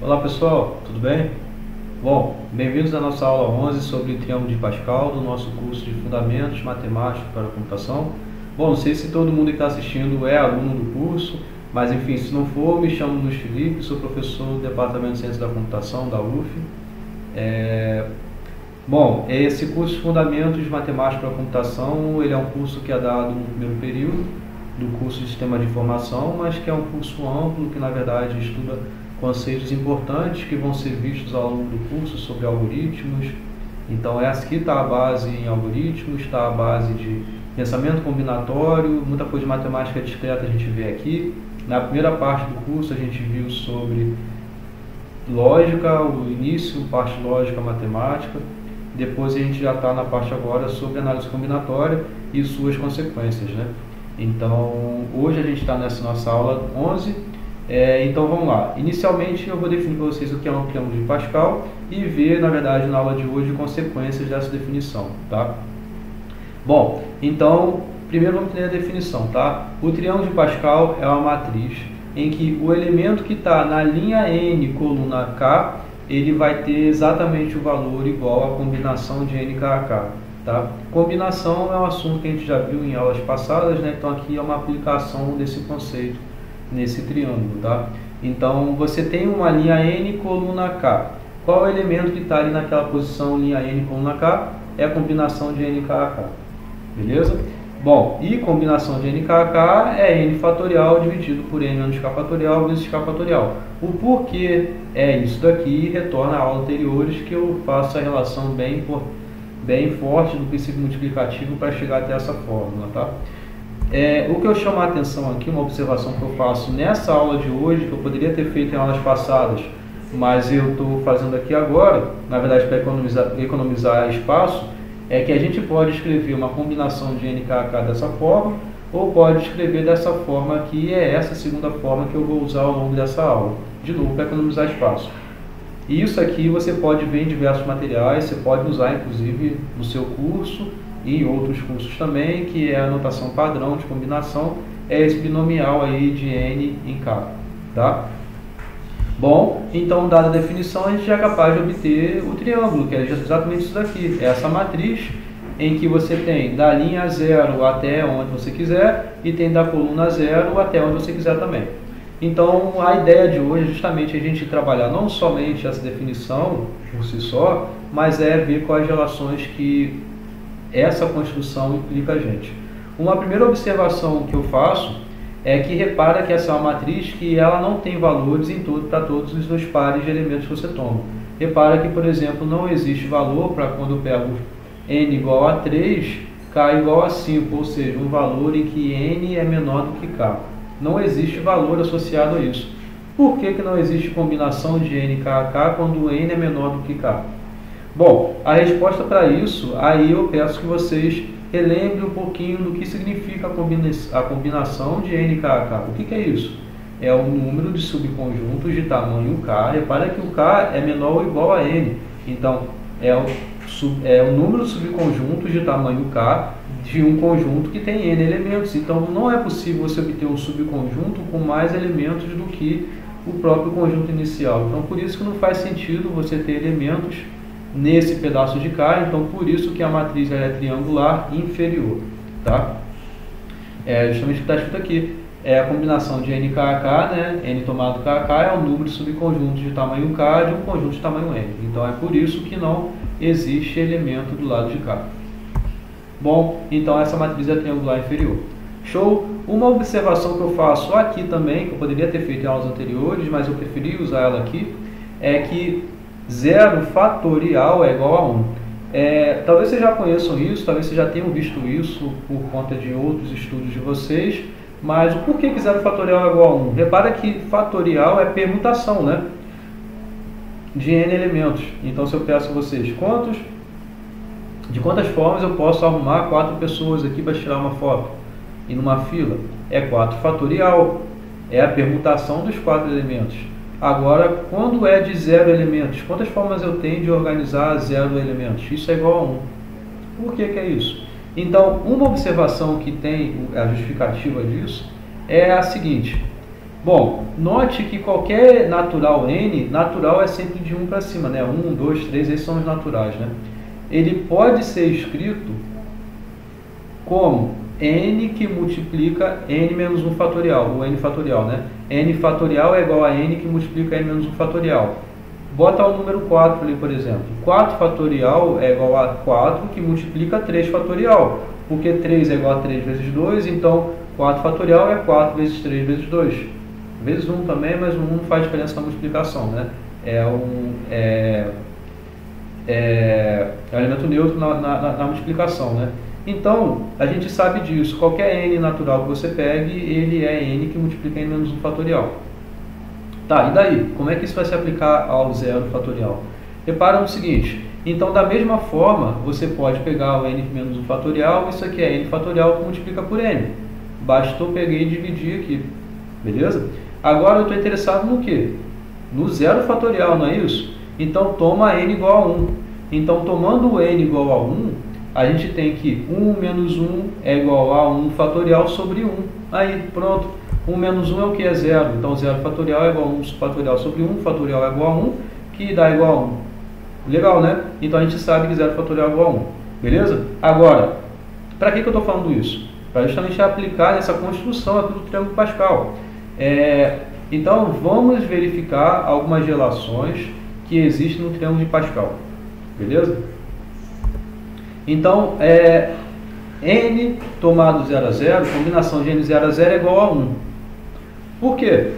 Olá pessoal, tudo bem? Bom, bem-vindos à nossa aula 11 sobre triângulo de Pascal do nosso curso de Fundamentos Matemáticos para a Computação. Bom, não sei se todo mundo que está assistindo é aluno do curso, mas enfim, se não for, me chamo Luiz Felipe, sou professor do Departamento de Ciências da Computação da UF. Bom, esse curso de Fundamentos de Matemática para a Computação, ele é um curso que é dado no primeiro período do curso de Sistema de Informação, mas que é um curso amplo que na verdade estuda conceitos importantes que vão ser vistos ao longo do curso sobre algoritmos. Então aqui está a base em algoritmos, está a base de pensamento combinatório, muita coisa de matemática discreta a gente vê aqui. Na primeira parte do curso a gente viu sobre lógica, o início, parte lógica matemática. Depois a gente já está na parte agora sobre análise combinatória e suas consequências, né? Então hoje a gente está nessa nossa aula 11. Então vamos lá. Inicialmente eu vou definir para vocês o que é um triângulo de Pascal e ver, na verdade, na aula de hoje, consequências dessa definição, tá? Bom, então primeiro vamos ter a definição, tá? O triângulo de Pascal é uma matriz em que o elemento que está na linha N, coluna K, ele vai ter exatamente o valor igual à combinação de N K a K, tá? Combinação é um assunto que a gente já viu em aulas passadas, né? Então aqui é uma aplicação desse conceito nesse triângulo, tá? Então você tem uma linha N, coluna K. Qual é o elemento que está ali naquela posição linha N, coluna K? É a combinação de N, K a K. Beleza? Bom, e combinação de N, K a K é N fatorial dividido por N menos K fatorial vezes K fatorial. O porquê é isso daqui retorna à aula anteriores que eu faço a relação bem forte do princípio multiplicativo para chegar até essa fórmula, tá? O que eu chamo a atenção aqui, uma observação que eu faço nessa aula de hoje, que eu poderia ter feito em aulas passadas, mas eu estou fazendo aqui agora, na verdade para economizar espaço, é que a gente pode escrever uma combinação de NKK dessa forma, ou pode escrever dessa forma aqui, é essa segunda forma que eu vou usar ao longo dessa aula, de novo para economizar espaço. E isso aqui você pode ver em diversos materiais, você pode usar inclusive no seu curso, e em outros cursos também, que é a notação padrão de combinação, é esse binomial aí de N em K, tá? Bom, então dada a definição, a gente já é capaz de obter o triângulo, que é exatamente isso daqui, é essa matriz em que você tem da linha 0 até onde você quiser e tem da coluna 0 até onde você quiser também. Então a ideia de hoje é justamente a gente trabalhar não somente essa definição por si só, mas é ver quais relações que essa construção implica a gente. Uma primeira observação que eu faço é que repara que essa é uma matriz que ela não tem valores para todos os dois pares de elementos que você toma. Repara que, por exemplo, não existe valor para quando eu pego n igual a 3, k igual a 5, ou seja, um valor em que n é menor do que k. Não existe valor associado a isso. Por que não existe combinação de n, k a k quando n é menor do que k? Bom, a resposta para isso, aí eu peço que vocês relembrem um pouquinho do que significa a combinação de N, K a K. O que é isso? É o número de subconjuntos de tamanho K. Repara que o K é menor ou igual a N. Então, é o número de subconjuntos de tamanho K de um conjunto que tem N elementos. Então, não é possível você obter um subconjunto com mais elementos do que o próprio conjunto inicial. Então, por isso que não faz sentido você ter elementos nesse pedaço de K, então por isso que a matriz é triangular inferior, tá? Justamente o que está escrito aqui, é a combinação de N, K a K, né? N tomado K a K é o número de subconjuntos de tamanho K de um conjunto de tamanho N. Então é por isso que não existe elemento do lado de K. Bom, então essa matriz é triangular inferior. Show? Uma observação que eu faço aqui também, que eu poderia ter feito em aulas anteriores, mas eu preferi usar ela aqui, é que 0 fatorial é igual a 1. Talvez vocês já conheçam isso, talvez vocês já tenham visto isso por conta de outros estudos de vocês, mas o porquê que 0 fatorial é igual a 1? Repara que fatorial é permutação, né? De n elementos. Então se eu peço a vocês, de quantas formas eu posso arrumar 4 pessoas aqui para tirar uma foto? E numa fila? É 4 fatorial, é a permutação dos 4 elementos. Agora, quando é de 0 elementos, quantas formas eu tenho de organizar 0 elementos? Isso é igual a 1. Por que é isso? Então, uma observação que tem a justificativa disso é a seguinte. Bom, note que qualquer natural n, natural é sempre de 1 para cima, né? 1, 2, 3, esses são os naturais, né? Ele pode ser escrito como n que multiplica n menos 1 fatorial, ou n fatorial, né? N fatorial é igual a n que multiplica n menos 1 fatorial. Bota o número 4 ali, por exemplo. 4 fatorial é igual a 4 que multiplica 3 fatorial, porque 3 é igual a 3 vezes 2, então 4 fatorial é 4 vezes 3 vezes 2. Vezes 1 também, mas o 1 não faz diferença na multiplicação, né? É um elemento neutro na multiplicação, né? Então, a gente sabe disso. Qualquer n natural que você pegue, ele é n que multiplica n menos 1 fatorial. Tá, e daí? Como é que isso vai se aplicar ao zero fatorial? Repara no seguinte. Então, da mesma forma, você pode pegar o n menos 1 fatorial, isso aqui é n fatorial que multiplica por n. Bastou pegar e dividir aqui. Beleza? Agora eu estou interessado no quê? No zero fatorial, não é isso? Então, toma n igual a 1. Então, tomando o n igual a 1, a gente tem que 1 menos 1 é igual a 1 fatorial sobre 1. Aí, pronto. 1 menos 1 é o que? É 0. Então, 0 fatorial é igual a 1 fatorial sobre 1. Fatorial é igual a 1, que dá igual a 1. Legal, né? Então, a gente sabe que 0 fatorial é igual a 1. Beleza? Agora, para que eu estou falando isso? Para justamente aplicar nessa construção aqui do triângulo Pascal. Então, vamos verificar algumas relações que existem no triângulo de Pascal. Beleza? Então, n tomado 0 a 0, combinação de n 0 a 0 é igual a 1. Por quê?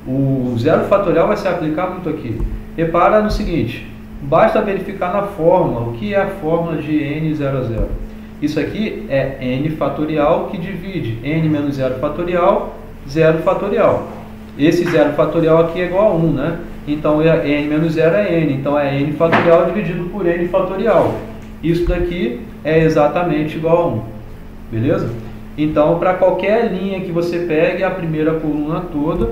O zero fatorial vai se aplicar muito aqui. Repara no seguinte, basta verificar na fórmula. O que é a fórmula de n 0 a 0? Isso aqui é n fatorial que divide n menos 0 fatorial, 0 fatorial. Esse 0 fatorial aqui é igual a 1, né? Então, n menos 0 é n. Então, é n fatorial dividido por n fatorial. Isso daqui é exatamente igual a 1. Beleza? Então, para qualquer linha que você pegue, a primeira coluna toda,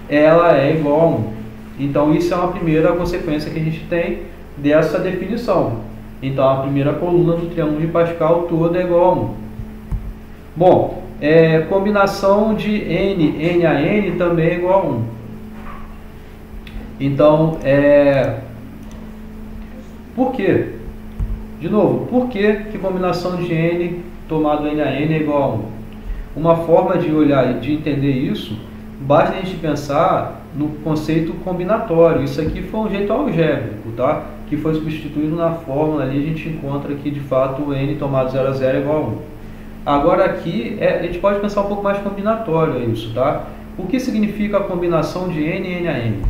ela é igual a 1. Então, isso é uma primeira consequência que a gente tem dessa definição. Então, a primeira coluna do triângulo de Pascal toda é igual a 1. Bom, combinação de n a n também é igual a 1. Então, por quê? De novo, por que combinação de n tomado n a n é igual a 1? Uma forma de olhar e de entender isso, basta a gente pensar no conceito combinatório. Isso aqui foi um jeito algébrico, tá? Que foi substituído na fórmula ali, a gente encontra que de fato o n tomado 0 a 0 é igual a 1. Agora aqui, a gente pode pensar um pouco mais combinatório isso, tá? O que significa a combinação de n a n?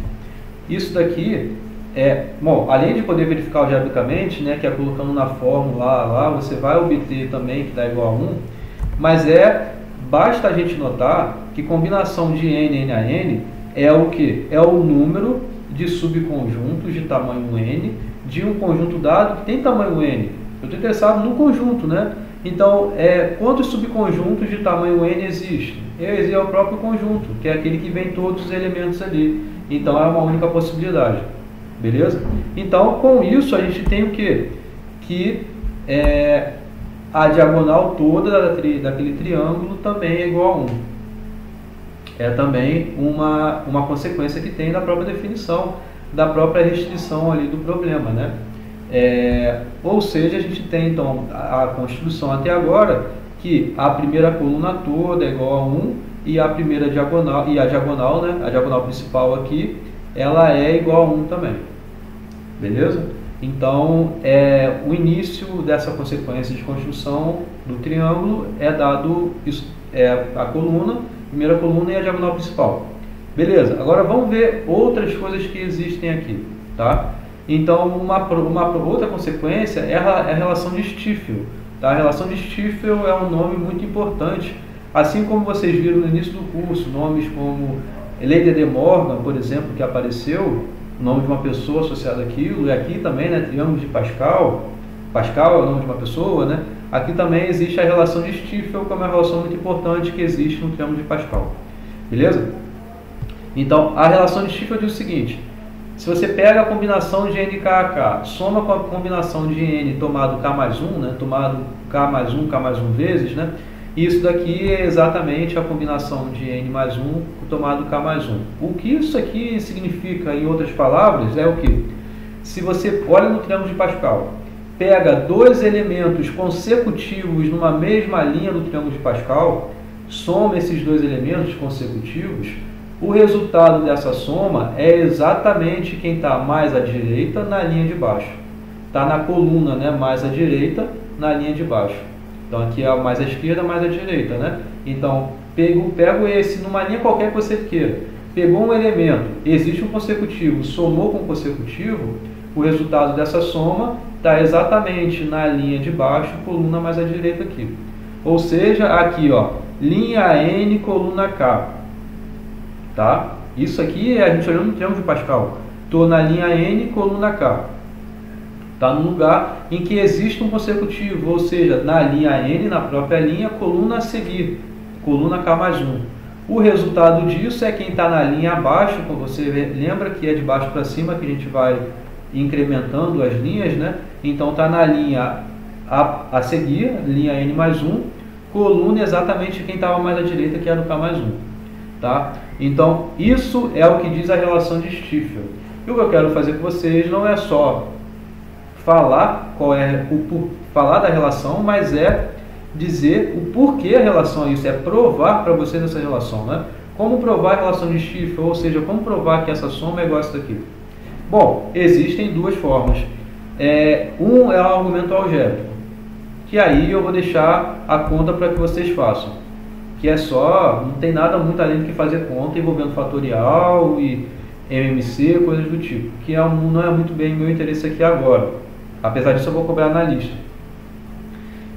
Isso daqui bom, além de poder verificar algebricamente, né, que é colocando na fórmula lá, você vai obter também que dá igual a 1, mas basta a gente notar que combinação de n a n é o que? É o número de subconjuntos de tamanho n de um conjunto dado que tem tamanho n. Eu estou interessado no conjunto, né? Então, quantos subconjuntos de tamanho n existem? Esse é o próprio conjunto, que é aquele que vem todos os elementos ali. Então, é uma única possibilidade. Beleza? Então, com isso, a gente tem o quê? Que a diagonal toda daquele triângulo também é igual a 1. É também uma consequência que tem da própria definição, da própria restrição ali do problema, né? Ou seja, a gente tem então a construção até agora que a primeira coluna toda é igual a 1 e a primeira diagonal, e a diagonal, né, a diagonal principal aqui, ela é igual a 1 também. Beleza? Então, o início dessa consequência de construção do triângulo é dado a coluna, primeira coluna e a diagonal principal. Beleza? Agora vamos ver outras coisas que existem aqui, tá? Então, uma outra consequência é a relação de Stiefel. Tá? A relação de Stiefel é um nome muito importante. Assim como vocês viram no início do curso, nomes como Lei de De Morgan, por exemplo, que apareceu, o nome de uma pessoa associada àquilo, e aqui também, né, triângulo de Pascal, Pascal é o nome de uma pessoa, né? Aqui também existe a relação de Stiefel, que é uma relação muito importante que existe no triângulo de Pascal. Beleza? Então, a relação de Stiefel diz o seguinte: se você pega a combinação de n k a k, soma com a combinação de n tomado k mais 1, né, tomado k mais 1 vezes, né, Isso daqui é exatamente a combinação de n mais 1 tomado k mais 1. O que isso aqui significa, em outras palavras, é o que? Se você olha no triângulo de Pascal, pega dois elementos consecutivos numa mesma linha do triângulo de Pascal, soma esses dois elementos consecutivos, o resultado dessa soma é exatamente quem está mais à direita na linha de baixo. Está na coluna, né, mais à direita na linha de baixo. Então aqui é mais à esquerda, mais à direita, né? Então pego esse numa linha qualquer que você queira. Pegou um elemento, existe um consecutivo, somou com o consecutivo, o resultado dessa soma está exatamente na linha de baixo, coluna mais à direita aqui. Ou seja, aqui, ó, linha N, coluna K. Tá? Isso aqui é a gente olhando no triângulo de Pascal. Estou na linha N, coluna K. Está no lugar em que existe um consecutivo, ou seja, na linha N, na própria linha, coluna a seguir, coluna K mais 1. O resultado disso é quem está na linha abaixo, como você lembra que é de baixo para cima que a gente vai incrementando as linhas, né? Então está na linha a seguir, linha N mais 1, coluna exatamente quem estava mais à direita, que era o K mais 1. Tá? Então isso é o que diz a relação de Stiefel. E o que eu quero fazer com vocês não é só falar falar da relação, mas é dizer o porquê a relação é isso, é provar para vocês essa relação, né? Como provar a relação de Stiefel, ou seja, como provar que essa soma é igual a essa daqui? Bom, existem duas formas. Um é o argumento algébrico, que aí eu vou deixar a conta para que vocês façam, que é só, não tem nada muito além do que fazer conta envolvendo fatorial e MMC, coisas do tipo, que não é muito bem meu interesse aqui agora. Apesar disso eu vou cobrar na lista.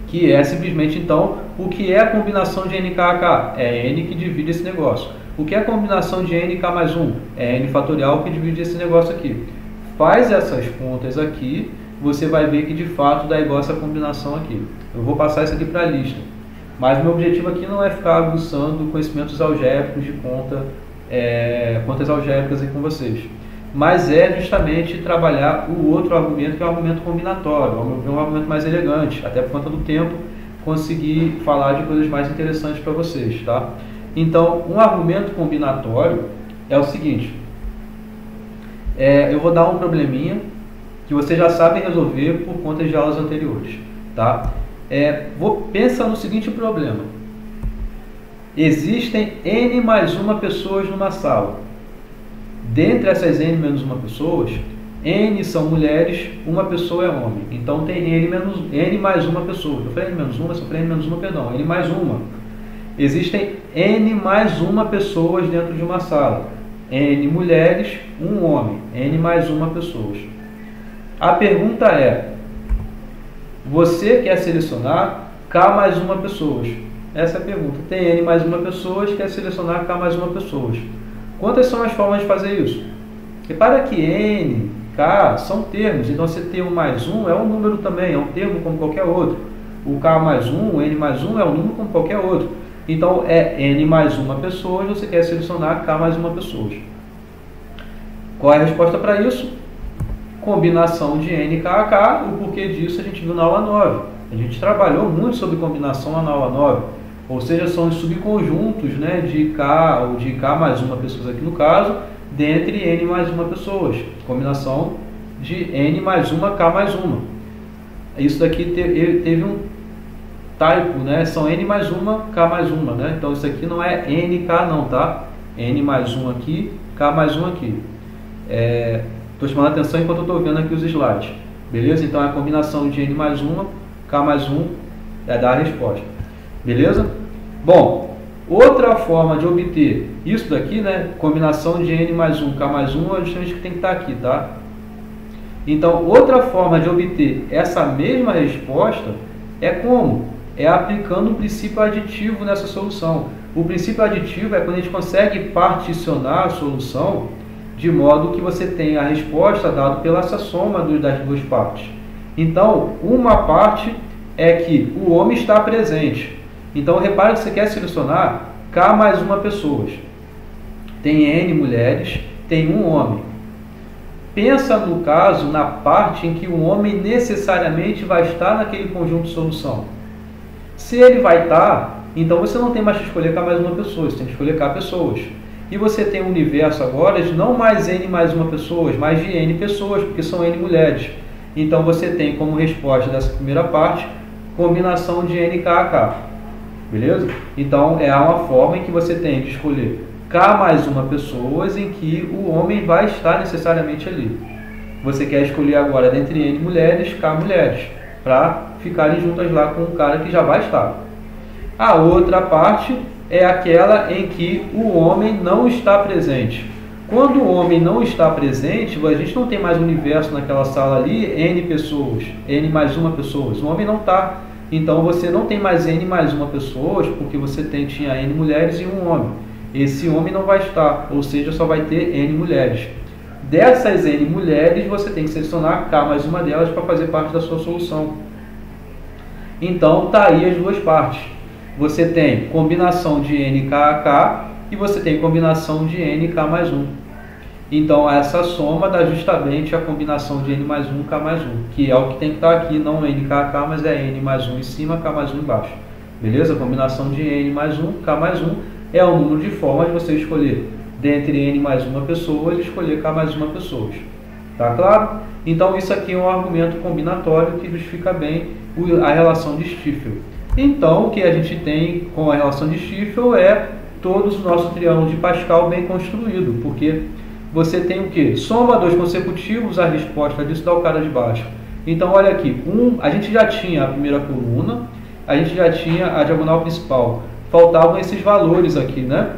Que é simplesmente então, o que é a combinação de NK a K? É N que divide esse negócio. O que é a combinação de NK mais 1? É N fatorial que divide esse negócio aqui. Faz essas contas aqui, você vai ver que de fato dá igual essa combinação aqui. Eu vou passar isso aqui para a lista. Mas meu objetivo aqui não é ficar aguçando conhecimentos algébricos de contas algébricas aí com vocês. Mas é justamente trabalhar o outro argumento, que é o argumento combinatório, é um argumento mais elegante, até por conta do tempo, conseguir falar de coisas mais interessantes para vocês, tá? Então, um argumento combinatório é o seguinte, eu vou dar um probleminha que vocês já sabem resolver por conta de aulas anteriores, tá? Pensa no seguinte problema, existem N mais uma pessoas numa sala. Dentre essas N menos uma pessoas, N são mulheres, uma pessoa é homem. Então tem N mais uma pessoa. Eu falei N menos uma, eu falei N menos uma, perdão. N mais uma. Existem N mais uma pessoas dentro de uma sala. N mulheres, um homem. N mais uma pessoas. A pergunta é, você quer selecionar K mais uma pessoas? Essa é a pergunta. Tem N mais uma pessoas, quer selecionar K mais uma pessoas. Quantas são as formas de fazer isso? Repara que N, K são termos, então você ter um mais um é um número também, é um termo como qualquer outro. O K mais um, N mais um é um número como qualquer outro. Então é N mais uma pessoa, você quer selecionar K mais uma pessoa. Qual é a resposta para isso? Combinação de N, K a K, o porquê disso a gente viu na aula 9. A gente trabalhou muito sobre combinação na aula 9. Ou seja, são os subconjuntos, né, de K ou de K mais uma pessoas aqui no caso, dentre N mais uma pessoas. Combinação de N mais uma, K mais uma. Isso daqui teve um typo, né? São N mais uma, K mais uma, né? Então isso aqui não é NK não, tá? N mais um aqui, K mais um aqui. Estou chamando a atenção enquanto eu estou vendo aqui os slides. Beleza? Então é a combinação de N mais uma, K mais um, dar a resposta. Beleza? Bom, outra forma de obter isso daqui, né? Combinação de N mais 1, K mais 1 é justamente o que tem que estar aqui, tá? Então, outra forma de obter essa mesma resposta é como? É aplicando o princípio aditivo nessa solução. O princípio aditivo é quando a gente consegue particionar a solução de modo que você tenha a resposta dada pela essa soma das duas partes. Então, uma parte é que o homem está presente. Então, repare que você quer selecionar K mais uma pessoas. Tem N mulheres, tem um homem. Pensa, no caso, na parte em que o homem necessariamente vai estar naquele conjunto de solução. Se ele vai estar, Então você não tem mais que escolher K mais uma pessoa, você tem que escolher K pessoas. E você tem um universo agora de não mais N mais uma pessoa, mas de N pessoas, porque são N mulheres. Então você tem como resposta dessa primeira parte, combinação de N, K a K. Beleza? Então é uma forma em que você tem de escolher K mais uma pessoas em que o homem vai estar necessariamente ali. Você quer escolher agora dentre N mulheres, K mulheres, para ficarem juntas lá com o cara que já vai estar. A outra parte é aquela em que o homem não está presente. Quando o homem não está presente, a gente não tem mais universo naquela sala ali, N pessoas, N mais uma pessoas. O homem não está. Então você não tem mais N mais uma pessoas, porque você tinha N mulheres e um homem. Esse homem não vai estar, ou seja, só vai ter N mulheres. Dessas N mulheres, você tem que selecionar K mais uma delas para fazer parte da sua solução. Então, está aí as duas partes. Você tem combinação de NK a K e você tem combinação de NK mais 1. Então, essa soma dá justamente a combinação de N mais 1, K mais 1, que é o que tem que estar aqui, não NK a K, mas é N mais 1 em cima, K mais 1 embaixo. Beleza? Combinação de N mais 1, K mais 1 é o número de formas de você escolher dentre N mais uma pessoa e escolher K mais uma pessoas. Tá claro? Então, isso aqui é um argumento combinatório que justifica bem a relação de Stiefel. Então, o que a gente tem com a relação de Stiefel é todo o nosso triângulo de Pascal bem construído, porque você tem o que? Soma dois consecutivos, a resposta disso dá o cara de baixo. Então, olha aqui, a gente já tinha a primeira coluna, a gente já tinha a diagonal principal. Faltavam esses valores aqui, né?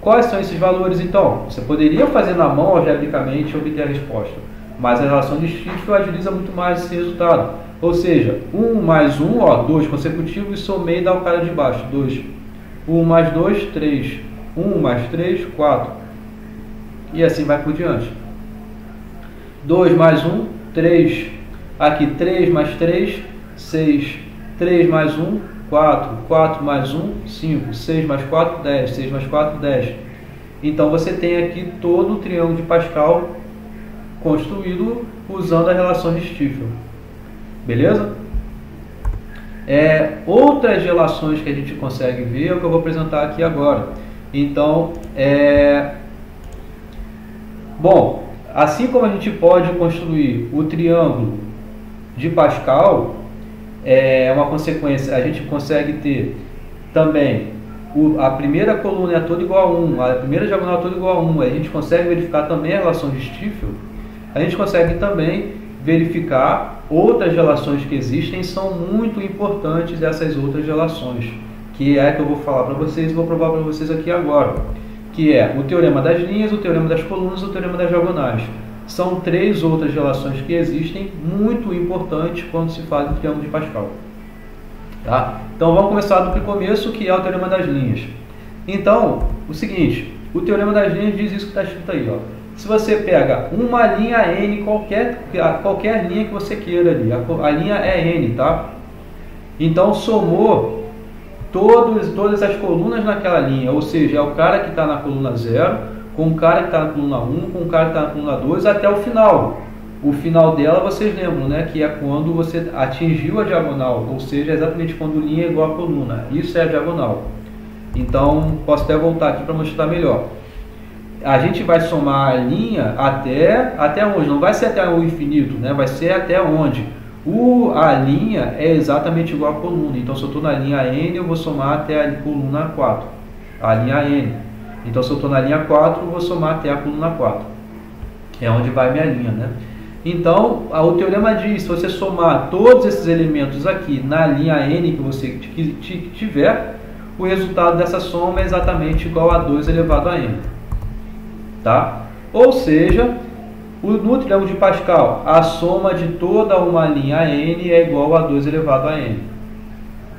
Quais são esses valores, então? Você poderia fazer na mão, algebricamente, e obter a resposta. Mas a relação de Stiefel agiliza muito mais esse resultado. Ou seja, 1 mais 1, ó, 2 consecutivos, somei e dá o cara de baixo, 2. 1 mais 2, 3. 1 mais 3, 4. E assim vai por diante. 2 mais 1, 3. Aqui, 3 mais 3, 6. 3 mais 1, 4. 4 mais 1, 5. 6 mais 4, 10. 6 mais 4, 10. Então, você tem aqui todo o triângulo de Pascal construído usando a relação de Stiefel. Beleza? Outras relações que a gente consegue ver é o que eu vou apresentar aqui agora. Então, bom, assim como a gente pode construir o triângulo de Pascal, uma consequência, a gente consegue ter também a primeira coluna é toda igual a 1, a primeira diagonal é toda igual a 1, a gente consegue verificar também a relação de Stiefel, a gente consegue também verificar outras relações que existem, são muito importantes essas outras relações, que é que eu vou falar para vocês e vou provar para vocês aqui agora, que é o teorema das linhas, o teorema das colunas e o teorema das diagonais. São três outras relações que existem, muito importantes quando se fala em triângulo de Pascal. Tá? Então vamos começar do começo, que é o teorema das linhas. Então, o seguinte, o teorema das linhas diz isso que está escrito aí, ó. Se você pega uma linha N, qualquer linha que você queira ali, a linha é N, tá? Então somou todas as colunas naquela linha, ou seja, é o cara que está na coluna 0, com o cara que está na coluna 1, com o cara que está na coluna 2, até o final. O final dela, vocês lembram, né? Que é quando você atingiu a diagonal, ou seja, exatamente quando linha é igual a coluna. Isso é a diagonal. Então, posso até voltar aqui para mostrar melhor. A gente vai somar a linha até onde? Não vai ser até o infinito, né? Vai ser até onde? A linha é exatamente igual a coluna. Então, se eu estou na linha N, eu vou somar até a coluna 4. A linha N. Então, se eu estou na linha 4, eu vou somar até a coluna 4. É onde vai minha linha, né? Então, o teorema diz, se você somar todos esses elementos aqui na linha N que você tiver, o resultado dessa soma é exatamente igual a 2 elevado a N. Tá? Ou seja, no triângulo de Pascal, a soma de toda uma linha N é igual a 2 elevado a N.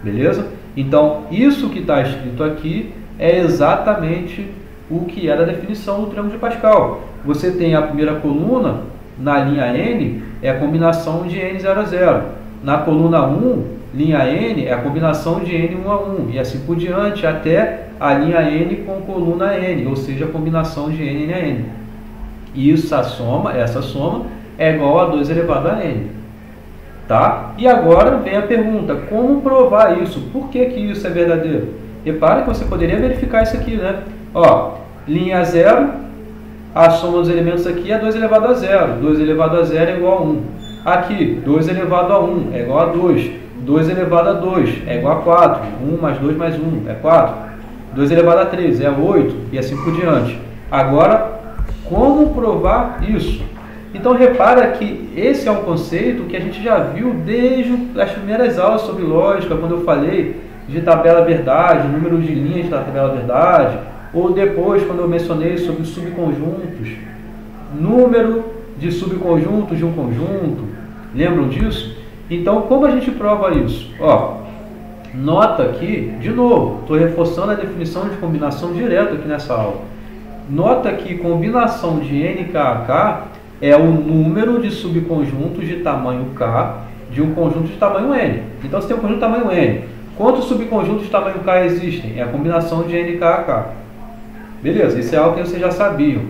Beleza? Então, isso que está escrito aqui é exatamente o que era a definição do triângulo de Pascal. Você tem a primeira coluna, na linha N, é a combinação de N0 a 0. Na coluna 1, linha N, é a combinação de N1 a 1. E assim por diante, até a linha N com coluna N, ou seja, a combinação de N a N. E essa soma é igual a 2 elevado a N. Tá? E agora vem a pergunta, como provar isso? Por que isso é verdadeiro? Repara que você poderia verificar isso aqui, né? Ó, linha 0, a soma dos elementos aqui é 2 elevado a 0. 2 elevado a 0 é igual a 1. Aqui, 2 elevado a 1 é igual a 2. 2 elevado a 2 é igual a 4. 1 mais 2 mais 1 é 4. 2 elevado a 3 é 8 e assim por diante. Agora, como provar isso? Então, repara que esse é um conceito que a gente já viu desde as primeiras aulas sobre lógica, quando eu falei de tabela verdade, número de linhas da tabela verdade, ou depois, quando eu mencionei sobre subconjuntos, número de subconjuntos de um conjunto. Lembram disso? Então, como a gente prova isso? Ó, nota aqui, de novo, estou reforçando a definição de combinação direta aqui nessa aula. Nota que combinação de NKK é o número de subconjuntos de tamanho K de um conjunto de tamanho N. Então, se tem um conjunto de tamanho N, quantos subconjuntos de tamanho K existem? É a combinação de NKK. Beleza, isso é algo que vocês já sabiam.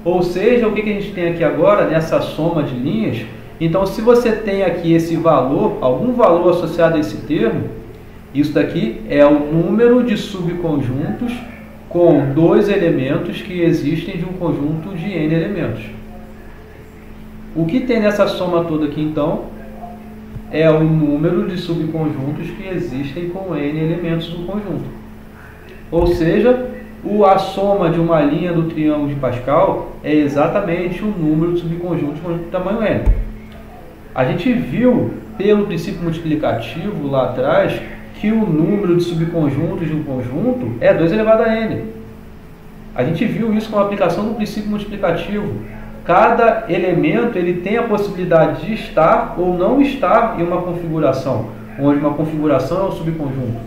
Ou seja, o que a gente tem aqui agora nessa soma de linhas? Então, se você tem aqui esse valor, algum valor associado a esse termo, isso daqui é o número de subconjuntos com 2 elementos que existem de um conjunto de N elementos. O que tem nessa soma toda aqui, então, é o número de subconjuntos que existem com N elementos do conjunto. Ou seja, a soma de uma linha do triângulo de Pascal é exatamente o número de subconjuntos de conjunto de tamanho N. A gente viu, pelo princípio multiplicativo lá atrás, que o número de subconjuntos de um conjunto é 2 elevado a N. A gente viu isso com a aplicação do princípio multiplicativo. Cada elemento ele tem a possibilidade de estar ou não estar em uma configuração, onde uma configuração é um subconjunto.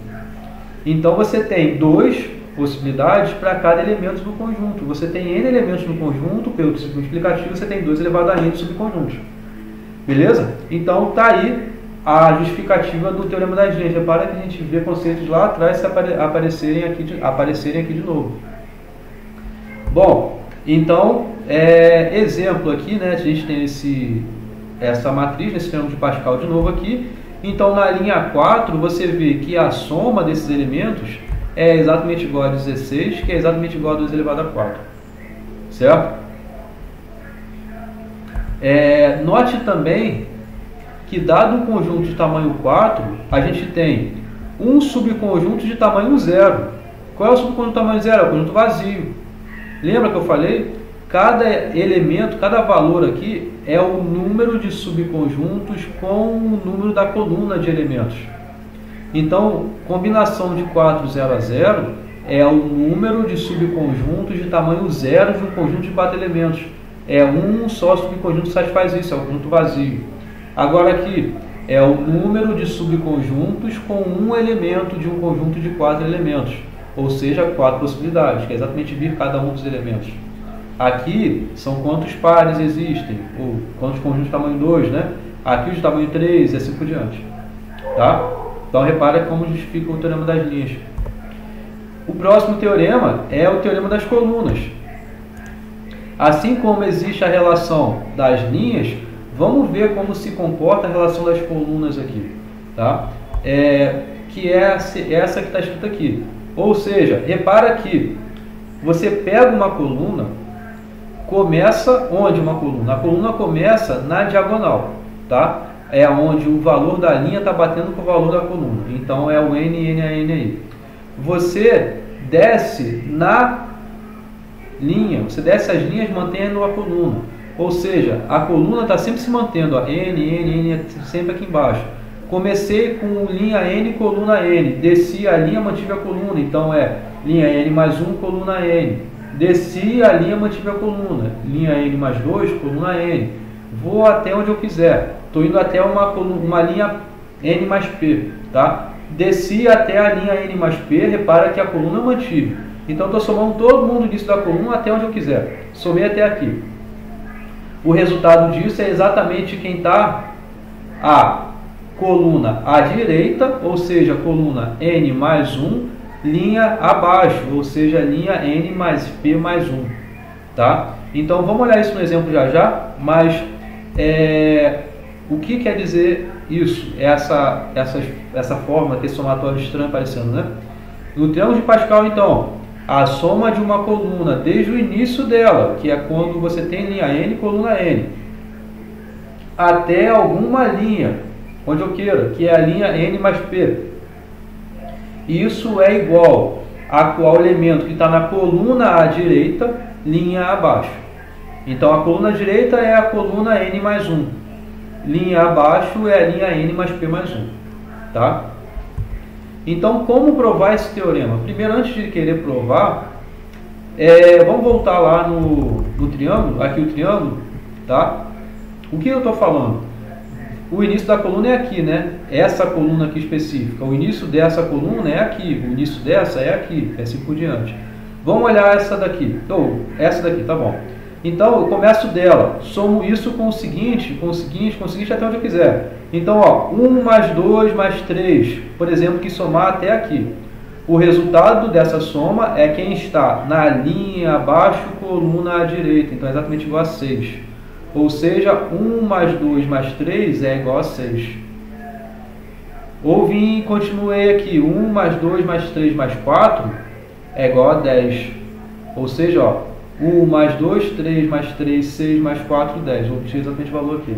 Então você tem 2 possibilidades para cada elemento do conjunto. Você tem N elementos no conjunto, pelo princípio multiplicativo, você tem 2 elevado a N subconjuntos. Beleza? Então está aí a justificativa do Teorema das Linhas. Repara que a gente vê conceitos lá atrás aparecerem aqui de novo. Bom, então, exemplo aqui, né? A gente tem essa matriz, nesse triângulo de Pascal de novo aqui. Então, na linha 4, você vê que a soma desses elementos é exatamente igual a 16, que é exatamente igual a 2 elevado a 4. Certo? Note também que, dado um conjunto de tamanho 4, a gente tem um subconjunto de tamanho 0. Qual é o subconjunto de tamanho 0? É o conjunto vazio. Lembra que eu falei? Cada elemento, cada valor aqui é o número de subconjuntos com o número da coluna de elementos. Então, combinação de 4, 0 a 0 é o número de subconjuntos de tamanho 0 de um conjunto de 4 elementos. É um só subconjunto que satisfaz isso, é o conjunto vazio. Agora aqui, é o número de subconjuntos com um elemento de um conjunto de 4 elementos. Ou seja, 4 possibilidades, que é exatamente vir cada um dos elementos. Aqui são quantos pares existem, ou quantos conjuntos de tamanho 2, né? Aqui os de tamanho 3 e assim por diante. Tá? Então repara como justifica o Teorema das Linhas. O próximo teorema é o Teorema das Colunas. Assim como existe a relação das linhas, vamos ver como se comporta a relação das colunas aqui. Tá? Que é essa que está escrita aqui. Ou seja, repara que você pega uma coluna, começa onde uma coluna? A coluna começa na diagonal, tá? É onde o valor da linha está batendo com o valor da coluna. Então é o N, N, A, N aí. Você desce na linha, você desce as linhas mantendo a coluna. Ou seja, a coluna está sempre se mantendo, a N, N, N, sempre aqui embaixo. Comecei com linha N, coluna N. Desci a linha, mantive a coluna. Então é linha N mais 1, coluna N. Desci a linha, mantive a coluna. Linha N mais 2, coluna N. Vou até onde eu quiser. Estou indo até uma linha N mais P. Tá? Desci até a linha N mais P. Repara que a coluna eu mantive. Então estou somando todo mundo disso da coluna até onde eu quiser. Somei até aqui. O resultado disso é exatamente quem está a coluna à direita, ou seja, coluna N mais 1, linha abaixo, ou seja, linha N mais P mais 1. Tá? Então vamos olhar isso no exemplo já, mas o que quer dizer isso? Essa forma, esse somatório estranho aparecendo, né? No triângulo de Pascal, então, a soma de uma coluna desde o início dela, que é quando você tem linha N, coluna N, até alguma linha, onde eu queira, que é a linha N mais P. Isso é igual a qual elemento que está na coluna à direita, linha abaixo. Então, a coluna direita é a coluna N mais 1. Linha abaixo é a linha N mais P mais 1. Tá? Então, como provar esse teorema? Primeiro, antes de querer provar, vamos voltar lá no triângulo, aqui o triângulo, tá? O que eu estou falando? O início da coluna é aqui, né? Essa coluna aqui específica. O início dessa coluna é aqui, o início dessa é aqui, assim por diante. Vamos olhar essa daqui, ou essa daqui, tá bom. Então, eu começo dela, somo isso com o seguinte, até onde eu quiser. Então, ó, 1 mais 2 mais 3, por exemplo, que somar até aqui. O resultado dessa soma é quem está na linha abaixo, coluna à direita. Então, é exatamente igual a 6. Ou seja, 1 mais 2 mais 3 é igual a 6. Ou vim e continuei aqui, 1 mais 2 mais 3 mais 4 é igual a 10. Ou seja, ó, 1 mais 2, 3 mais 3, 6 mais 4, 10. Vou obter exatamente o valor aqui.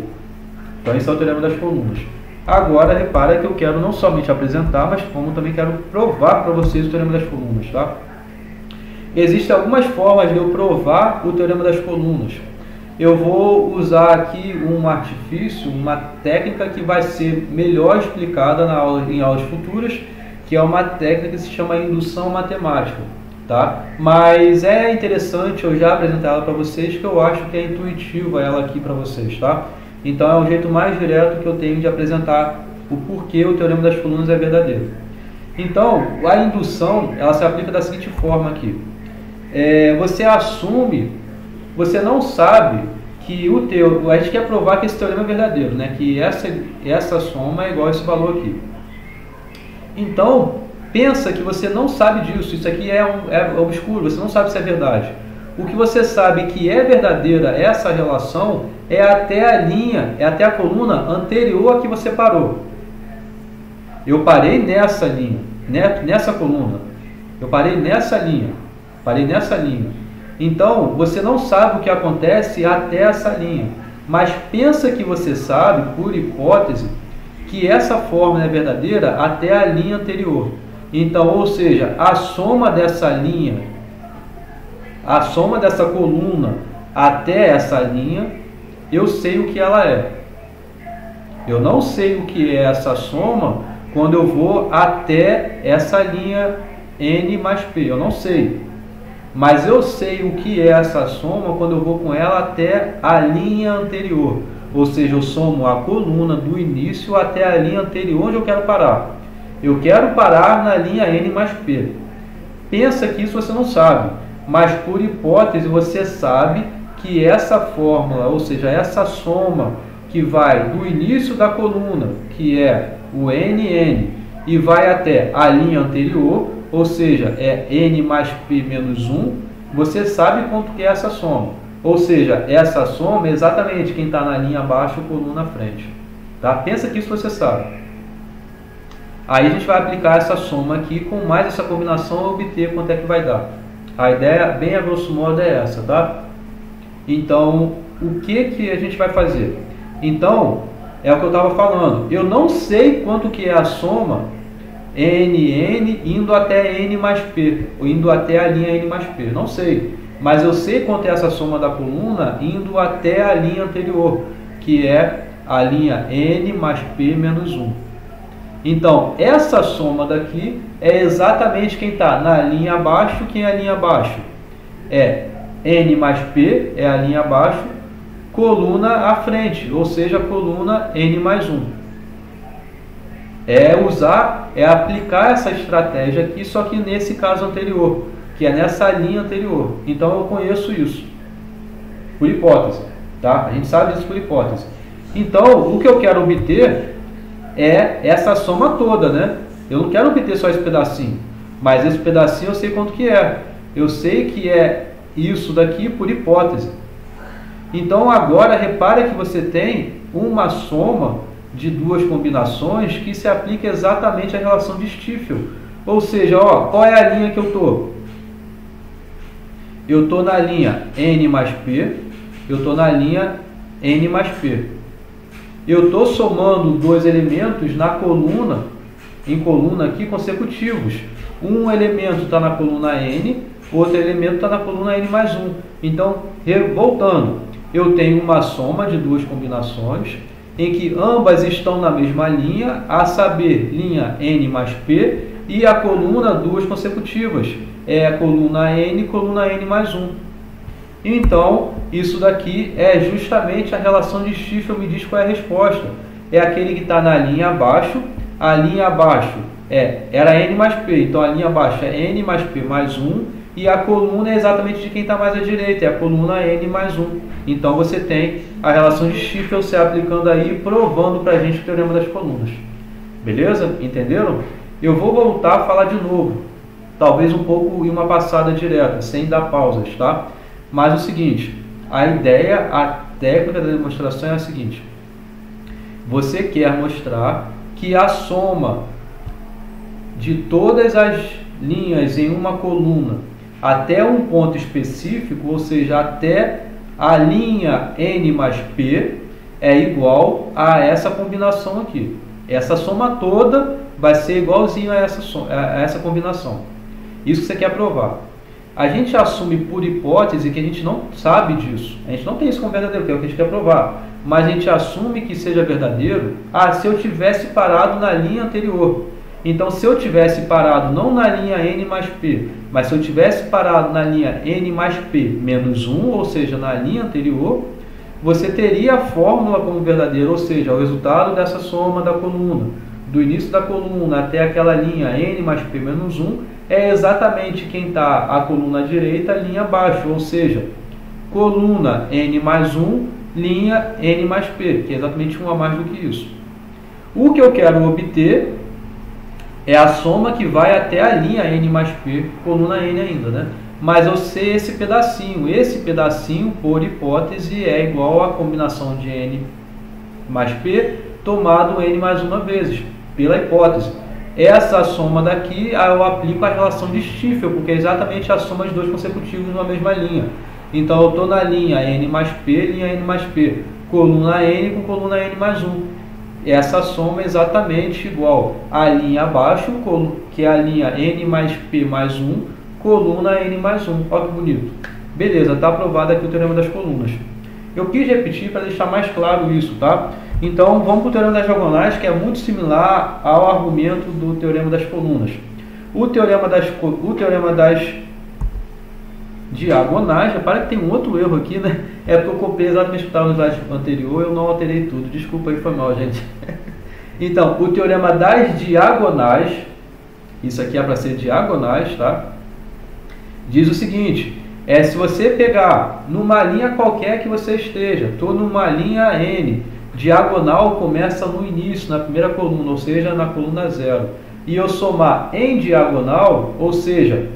Então, esse é o teorema das colunas. Agora, repara que eu quero não somente apresentar, mas como também quero provar para vocês o teorema das colunas. Tá? Existem algumas formas de eu provar o teorema das colunas. Eu vou usar aqui um artifício, uma técnica que vai ser melhor explicada em aulas futuras, que é uma técnica que se chama indução matemática. Tá? Mas é interessante eu já apresentar ela para vocês, que eu acho que é intuitiva ela aqui para vocês. Tá? Então é o jeito mais direto que eu tenho de apresentar o porquê o teorema das colunas é verdadeiro. Então, a indução ela se aplica da seguinte forma aqui. Você assume, você não sabe que a gente quer provar que esse teorema é verdadeiro, né? Que essa soma é igual a esse valor aqui. Então, pensa que você não sabe disso, isso aqui é obscuro, você não sabe se é verdade. O que você sabe que é verdadeira essa relação é até a linha, é até a coluna anterior a que você parou. Eu parei nessa linha, nessa coluna. Eu parei nessa linha. Então, você não sabe o que acontece até essa linha. Mas pensa que você sabe, por hipótese, que essa fórmula é verdadeira até a linha anterior. Então, ou seja, a soma dessa linha, a soma dessa coluna até essa linha, eu sei o que ela é. Eu não sei o que é essa soma quando eu vou até essa linha N mais P. Eu não sei. Mas eu sei o que é essa soma quando eu vou com ela até a linha anterior. Ou seja, eu somo a coluna do início até a linha anterior onde eu quero parar. Eu quero parar na linha N mais P. Pensa que isso você não sabe, mas por hipótese você sabe que essa fórmula, ou seja, essa soma que vai do início da coluna, que é o NN, e vai até a linha anterior, ou seja, é N mais P menos 1, você sabe quanto que é essa soma. Ou seja, essa soma é exatamente quem está na linha abaixo, coluna à frente. Tá? Pensa que isso você sabe. Aí a gente vai aplicar essa soma aqui com mais essa combinação e obter quanto é que vai dar. A ideia, bem a grosso modo, é essa, tá? Então, o que a gente vai fazer? Então, é o que eu estava falando. Eu não sei quanto que é a soma NN indo até N mais P, ou indo até a linha N mais P. Não sei. Mas eu sei quanto é essa soma da coluna indo até a linha anterior, que é a linha N mais P menos 1. Então, essa soma daqui é exatamente quem está na linha abaixo. Quem é a linha abaixo? É N mais P, é a linha abaixo, coluna à frente, ou seja, coluna N mais 1. É aplicar essa estratégia aqui, só que nesse caso anterior, que é nessa linha anterior. Então, eu conheço isso por hipótese, tá? A gente sabe disso por hipótese. Então, o que eu quero obter é essa soma toda, né? Eu não quero obter só esse pedacinho, mas esse pedacinho eu sei quanto que é. Eu sei que é isso daqui por hipótese. Então agora repara que você tem uma soma de duas combinações que se aplica exatamente à relação de Stiefel. Ou seja, ó, qual é a linha que eu estou? Eu estou na linha N mais P, eu estou na linha N mais P. Eu estou somando dois elementos na coluna, em coluna aqui consecutivos. Um elemento está na coluna N, outro elemento está na coluna N mais 1. Então, voltando, eu tenho uma soma de duas combinações, em que ambas estão na mesma linha, a saber, linha N mais P, e a coluna duas consecutivas, é a coluna N mais 1. Então, isso daqui é justamente a relação de Stiefel, me diz qual é a resposta. É aquele que está na linha abaixo, a linha abaixo era N mais P, então a linha abaixo é N mais P mais 1, e a coluna é exatamente de quem está mais à direita, é a coluna N mais 1. Então você tem a relação de Stiefel se aplicando aí, provando para a gente o teorema das colunas. Beleza? Entenderam? Eu vou voltar a falar de novo, talvez um pouco em uma passada direta, sem dar pausas, tá? Mas é o seguinte, a ideia, a técnica da demonstração é a seguinte: você quer mostrar que a soma de todas as linhas em uma coluna até um ponto específico, ou seja, até a linha N mais P, é igual a essa combinação aqui. Essa soma toda vai ser igualzinho a essa combinação. Isso que você quer provar. A gente assume por hipótese que a gente não sabe disso. A gente não tem isso como verdadeiro, que é o que a gente quer provar. Mas a gente assume que seja verdadeiro, se eu tivesse parado na linha anterior. Então, se eu tivesse parado não na linha N mais P, mas se eu tivesse parado na linha N mais P menos 1, ou seja, na linha anterior, você teria a fórmula como verdadeira, ou seja, o resultado dessa soma da coluna, do início da coluna até aquela linha N mais P menos 1, é exatamente quem está a coluna direita, a linha abaixo, ou seja, coluna N mais 1, linha N mais P, que é exatamente 1 a mais do que isso. O que eu quero obter é a soma que vai até a linha N mais P, coluna N ainda, né? Mas eu sei esse pedacinho, por hipótese, é igual à combinação de N mais P tomado N mais uma vezes, pela hipótese. Essa soma daqui, eu aplico a relação de Stiefel, porque é exatamente a soma de dois consecutivos numa mesma linha. Então, eu estou na linha N mais P, linha N mais P, coluna N com coluna N mais 1. Essa soma é exatamente igual à linha abaixo, que é a linha N mais P mais 1, coluna N mais 1. Olha que bonito. Beleza, está aprovado aqui o teorema das colunas. Eu quis repetir para deixar mais claro isso, tá? Então, vamos para o teorema das diagonais, que é muito similar ao argumento do teorema das colunas. O teorema das diagonais, repara que tem um outro erro aqui, né? É porque eu copiei exatamente o que estava no slide anterior, eu não alterei tudo. Desculpa aí, foi mal, gente. Então, o teorema das diagonais, isso aqui é para ser diagonais, tá? Diz o seguinte: se você pegar numa linha qualquer que você esteja, estou numa linha N, diagonal começa no início, na primeira coluna, ou seja, na coluna 0, e eu somar em diagonal, ou seja,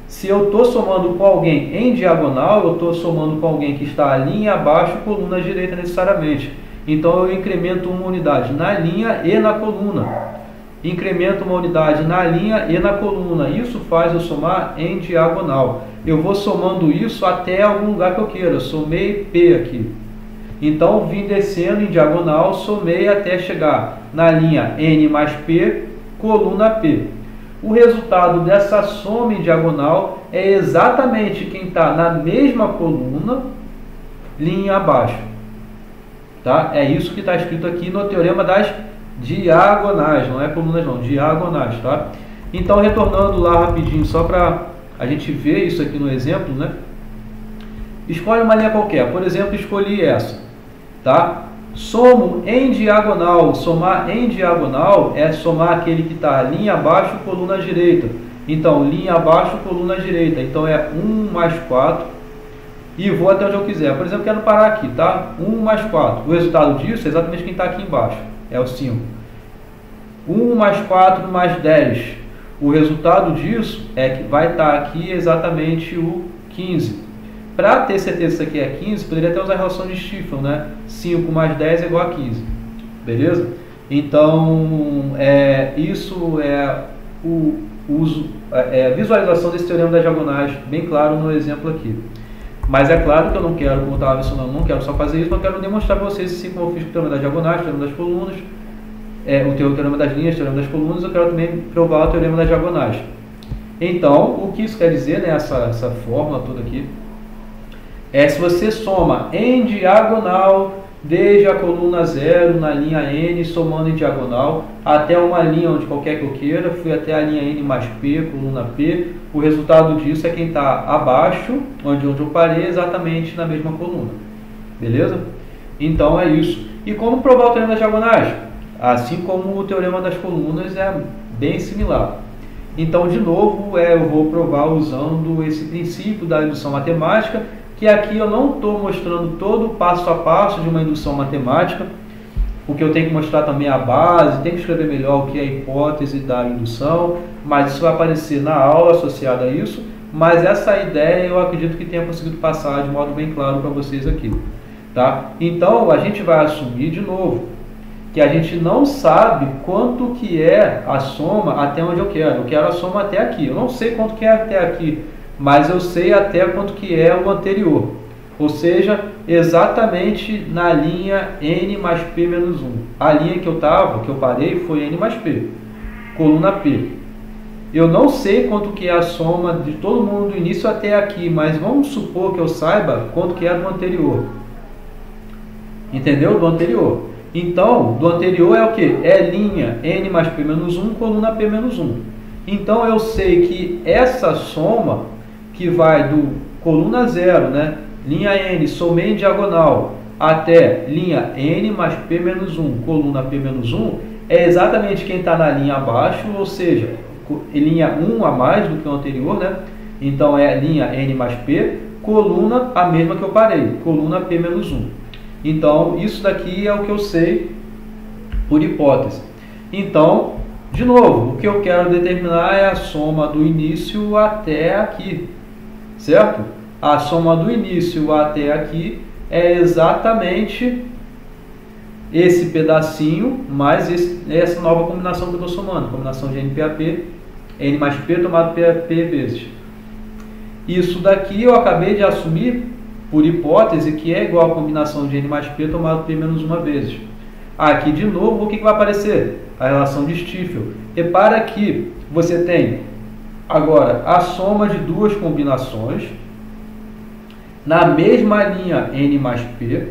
se eu estou somando com alguém em diagonal, eu estou somando com alguém que está a linha abaixo, coluna direita necessariamente. Então eu incremento uma unidade na linha e na coluna. Incremento uma unidade na linha e na coluna. Isso faz eu somar em diagonal. Eu vou somando isso até algum lugar que eu queira. Eu somei P aqui. Então vim descendo em diagonal, somei até chegar na linha N mais P, coluna P. O resultado dessa soma em diagonal é exatamente quem está na mesma coluna, linha abaixo. Tá? É isso que está escrito aqui no teorema das diagonais, não é colunas não, diagonais, tá? Então, retornando lá rapidinho, só para a gente ver isso aqui no exemplo, né? Escolhe uma linha qualquer, por exemplo, escolhi essa, tá? Somo em diagonal. Somar em diagonal é somar aquele que está linha abaixo, coluna direita. Então, linha abaixo, coluna direita. Então, é 1 mais 4. E vou até onde eu quiser. Por exemplo, quero parar aqui, tá? 1 mais 4. O resultado disso é exatamente quem está aqui embaixo. É o 5. 1 mais 4 mais 10. O resultado disso é que vai estar aqui exatamente o 15. Para ter certeza que isso aqui é 15, poderia até usar a relação de Stiefel, né? 5 mais 10 é igual a 15. Beleza? Então, isso é uso a visualização desse teorema das diagonais, bem claro no exemplo aqui. Mas é claro que eu não quero, como eu estava mencionando, não quero só fazer isso, mas eu quero demonstrar para vocês, assim como eu fiz com o teorema das diagonais, o teorema das colunas, o teorema das linhas, o teorema das colunas, eu quero também provar o teorema das diagonais. Então, o que isso quer dizer, né, essa fórmula toda aqui, é se você soma em diagonal, desde a coluna 0 na linha N, somando em diagonal, até uma linha onde qualquer que eu queira, fui até a linha N mais P, coluna P, o resultado disso é quem está abaixo, onde eu parei, exatamente na mesma coluna. Beleza? Então é isso. E como provar o teorema das diagonais? Assim como o teorema das colunas é bem similar. Então, de novo, eu vou provar usando esse princípio da indução matemática, que aqui eu não estou mostrando todo o passo a passo de uma indução matemática, porque eu tenho que mostrar também a base, tenho que escrever melhor o que é a hipótese da indução, mas isso vai aparecer na aula associada a isso, mas essa ideia eu acredito que tenha conseguido passar de modo bem claro para vocês aqui. Tá? Então, a gente vai assumir de novo que a gente não sabe quanto que é a soma até onde eu quero a soma até aqui, eu não sei quanto que é até aqui, mas eu sei até quanto que é o anterior, ou seja, exatamente na linha N mais P menos 1. A linha que eu parei foi N mais P, coluna P. Eu não sei quanto que é a soma de todo mundo do início até aqui, mas vamos supor que eu saiba quanto que é do anterior. Entendeu? Do anterior. Então, do anterior é o que? É linha N mais P menos 1, coluna P menos 1. Então, eu sei que essa soma que vai do coluna 0, né, linha N, somei em diagonal, até linha N mais P menos 1, coluna P menos 1, é exatamente quem está na linha abaixo, ou seja, linha 1 a mais do que o anterior, né? Então é linha N mais P, coluna a mesma que eu parei, coluna P menos 1. Então isso daqui é o que eu sei por hipótese. Então, de novo, o que eu quero determinar é a soma do início até aqui. Certo? A soma do início até aqui é exatamente esse pedacinho mais essa nova combinação que eu estou somando, combinação de NPAP, N mais P tomado PAP vezes. Isso daqui eu acabei de assumir por hipótese que é igual a combinação de N mais P tomado P menos 1 vezes. Aqui de novo, o que vai aparecer? A relação de Stiefel. Repara que você tem agora a soma de duas combinações na mesma linha N mais P,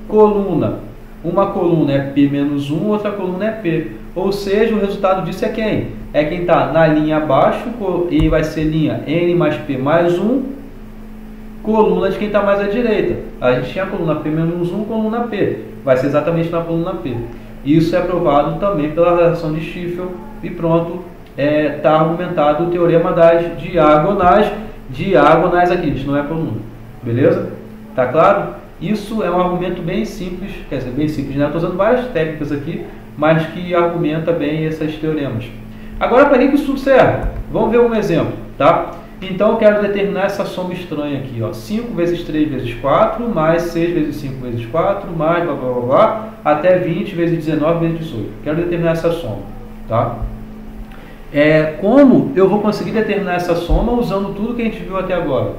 coluna, uma coluna é P menos 1, outra coluna é P, ou seja, o resultado disso é quem? É quem está na linha abaixo, e vai ser linha N mais P mais 1, coluna de quem está mais à direita. A gente tinha a coluna P menos 1, coluna P, vai ser exatamente na coluna P. Isso é provado também pela relação de Stiefel e pronto. Está argumentado o teorema das diagonais. Diagonais aqui, isso não é coluna. Beleza? Tá claro? Isso é um argumento bem simples, quer dizer, bem simples, né? Estou usando várias técnicas aqui, mas que argumenta bem esses teoremas. Agora, para que isso tudo serve? Vamos ver um exemplo, tá? Então, eu quero determinar essa soma estranha aqui, ó. 5 vezes 3 vezes 4, mais 6 vezes 5 vezes 4, mais blá blá blá blá, até 20 vezes 19 vezes 18. Quero determinar essa soma, tá? Como eu vou conseguir determinar essa soma usando tudo que a gente viu até agora?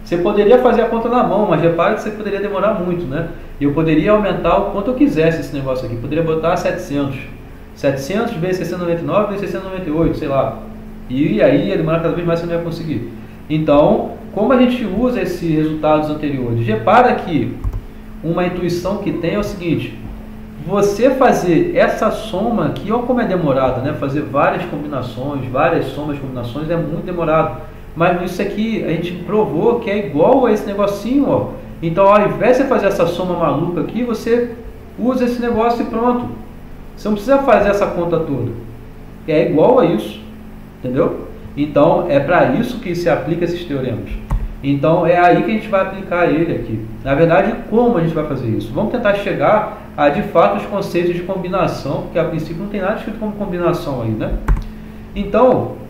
Você poderia fazer a conta na mão, mas repare que você poderia demorar muito, né? E eu poderia aumentar o quanto eu quisesse esse negócio aqui. Poderia botar 700. 700 vezes 699 vezes 698, sei lá. E aí ia demorar cada vez mais, você não ia conseguir. Então, como a gente usa esses resultados anteriores? Repara que uma intuição que tem é o seguinte: você fazer essa soma aqui, olha como é demorado, né? Fazer várias combinações, várias somas, combinações é muito demorado. Mas isso aqui a gente provou que é igual a esse negocinho, ó. Então, ao invés de você fazer essa soma maluca aqui, você usa esse negócio e pronto. Você não precisa fazer essa conta toda. É igual a isso, entendeu? Então, é para isso que se aplica esses teoremas. Então, é aí que a gente vai aplicar ele aqui. Na verdade, como a gente vai fazer isso? Vamos tentar chegar a, de fato, os conceitos de combinação, porque a princípio não tem nada escrito como combinação aí, né? Então,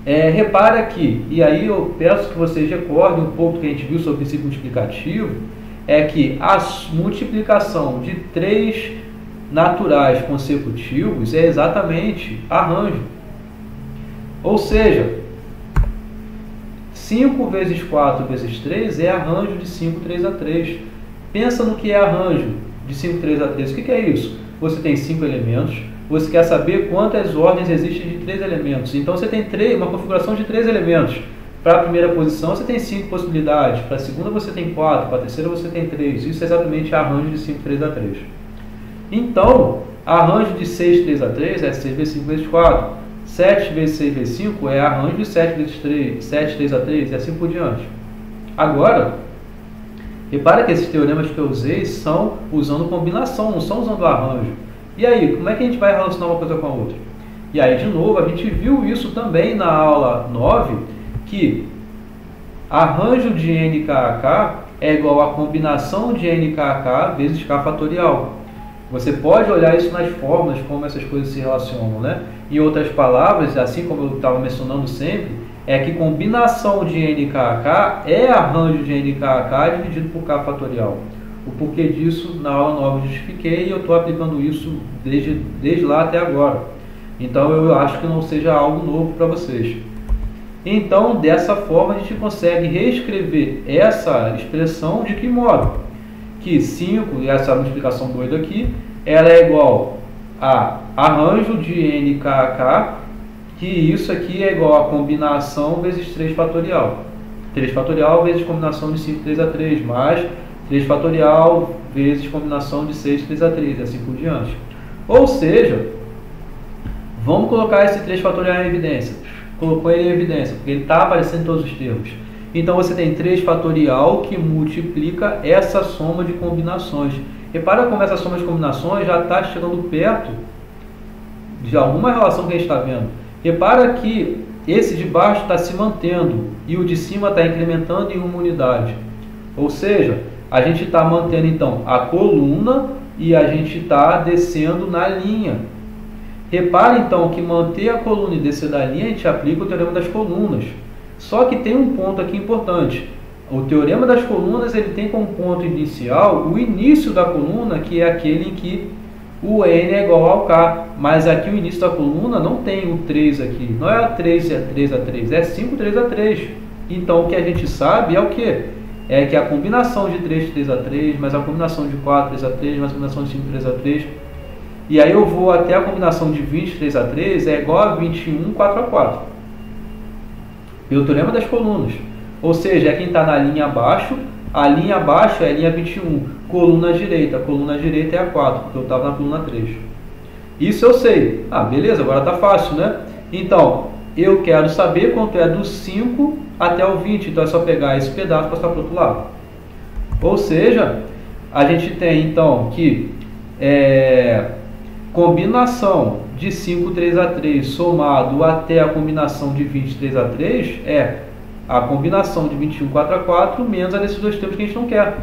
repara aqui, e aí eu peço que vocês recordem um pouco que a gente viu sobre o princípio multiplicativo, é que a multiplicação de 3 naturais consecutivos é exatamente arranjo. Ou seja, 5 vezes 4 vezes 3 é arranjo de 5, 3 a 3. Pensa no que é arranjo de 5, 3 a 3. O que é isso? Você tem 5 elementos, você quer saber quantas ordens existem de 3 elementos. Então você tem uma configuração de 3 elementos. Para a primeira posição você tem 5 possibilidades, para a segunda você tem 4, para a terceira você tem 3. Isso é exatamente arranjo de 5, 3 a 3. Então, arranjo de 6, 3 a 3 é 6 vezes 5 vezes 4. 7 vezes 6 vezes 5 é arranjo de 7 vezes 3, 7, 3 a 3 e assim por diante. Agora, repara que esses teoremas que eu usei são usando combinação, não são usando arranjo. E aí, como é que a gente vai relacionar uma coisa com a outra? E aí, de novo, a gente viu isso também na aula 9, que arranjo de NKK é igual a combinação de NKK vezes K fatorial. Você pode olhar isso nas fórmulas, como essas coisas se relacionam, né? Em outras palavras, assim como eu estava mencionando sempre, é que combinação de NKK é arranjo de NKK dividido por K fatorial. O porquê disso, na aula 9 eu justifiquei e eu estou aplicando isso desde lá até agora. Então eu acho que não seja algo novo para vocês. Então, dessa forma, a gente consegue reescrever essa expressão de que modo? Que 5, essa multiplicação doida aqui, ela é igual a arranjo de NKK, que isso aqui é igual a combinação vezes 3 fatorial. 3 fatorial vezes combinação de 5, 3 a 3, mais 3 fatorial vezes combinação de 6, 3 a 3, e assim por diante. Ou seja, vamos colocar esse 3 fatorial em evidência. Colocou ele em evidência, porque ele está aparecendo em todos os termos. Então você tem 3 fatorial que multiplica essa soma de combinações. Repara como essa soma de combinações já está chegando perto de alguma relação que a gente está vendo. Repara que esse de baixo está se mantendo e o de cima está incrementando em uma unidade. Ou seja, a gente está mantendo então a coluna e a gente está descendo na linha. Repare então que manter a coluna e descer da linha, a gente aplica o teorema das colunas. Só que tem um ponto aqui importante. O teorema das colunas ele tem como ponto inicial o início da coluna, que é aquele em que o n é igual ao k. Mas aqui o início da coluna não tem o 3 aqui. Não é 3 a 3 a 3, é 5, 3 a 3. Então o que a gente sabe é o quê? É que a combinação de 3, 3 a 3, mais a combinação de 4, 3 a 3, mais a combinação de 5, 3 a 3. E aí eu vou até a combinação de 20, 3 a 3 é igual a 21, 4 a 4. Pelo teorema das colunas. Ou seja, é quem está na linha abaixo. A linha abaixo é a linha 21. Coluna direita. A coluna direita é a 4, porque eu estava na coluna 3. Isso eu sei. Ah, beleza, agora está fácil, né? Então, eu quero saber quanto é do 5 até o 20. Então é só pegar esse pedaço e passar para o outro lado. Ou seja, a gente tem então que combinação de 5, 3 a 3 somado até a combinação de 20, 3 a 3 é a combinação de 21, 4 a 4 menos a desses dois termos que a gente não quer.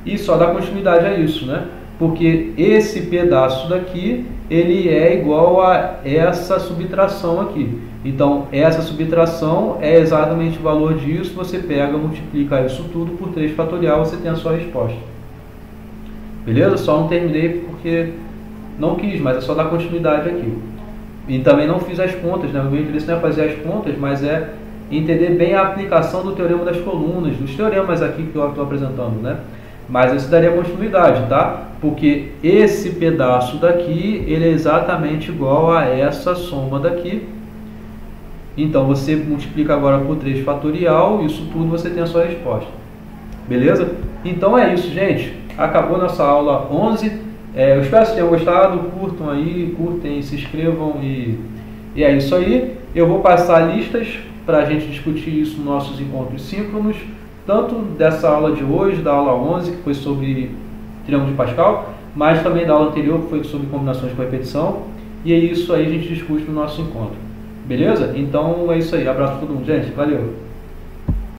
E só dá continuidade a isso, né? Porque esse pedaço daqui, ele é igual a essa subtração aqui. Então, essa subtração é exatamente o valor disso. Você pega, multiplica isso tudo por 3 fatorial, você tem a sua resposta. Beleza? Só não terminei porque não quis, mas é só dar continuidade aqui. E também não fiz as contas, né? O meu interesse não é fazer as contas, mas é entender bem a aplicação do teorema das colunas, dos teoremas aqui que eu estou apresentando, né? Mas isso daria continuidade, tá? Porque esse pedaço daqui, ele é exatamente igual a essa soma daqui. Então, você multiplica agora por 3 fatorial, isso tudo você tem a sua resposta. Beleza? Então é isso, gente. Acabou nossa aula 11. Eu espero que vocês tenham gostado. Curtam aí, curtem, se inscrevam e é isso aí. Eu vou passar listas para a gente discutir isso nos nossos encontros síncronos, tanto dessa aula de hoje, da aula 11, que foi sobre triângulo de Pascal, mas também da aula anterior, que foi sobre combinações com repetição. E é isso aí, a gente discute no nosso encontro. Beleza? Então é isso aí. Abraço a todo mundo, gente. Valeu!